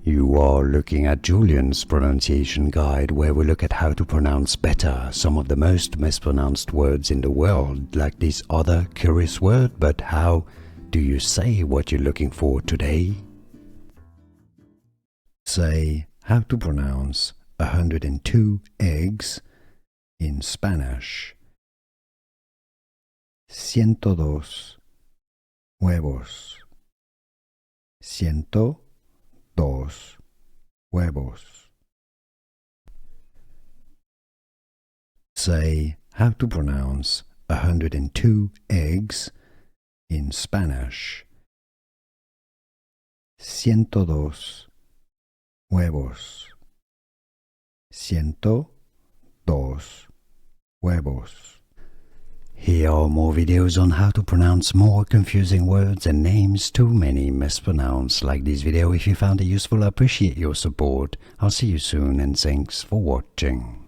You are looking at Julian's pronunciation guide, where we look at how to pronounce better some of the most mispronounced words in the world, like this other curious word. But how do you say what you're looking for today? Say how to pronounce 102 eggs in Spanish. 102 huevos. 102 huevos. Say how to pronounce 102 eggs in Spanish. 102 huevos. 102 huevos. Here are more videos on how to pronounce more confusing words and names too many mispronounced. Like this video if you found it useful. I appreciate your support. I'll see you soon and thanks for watching.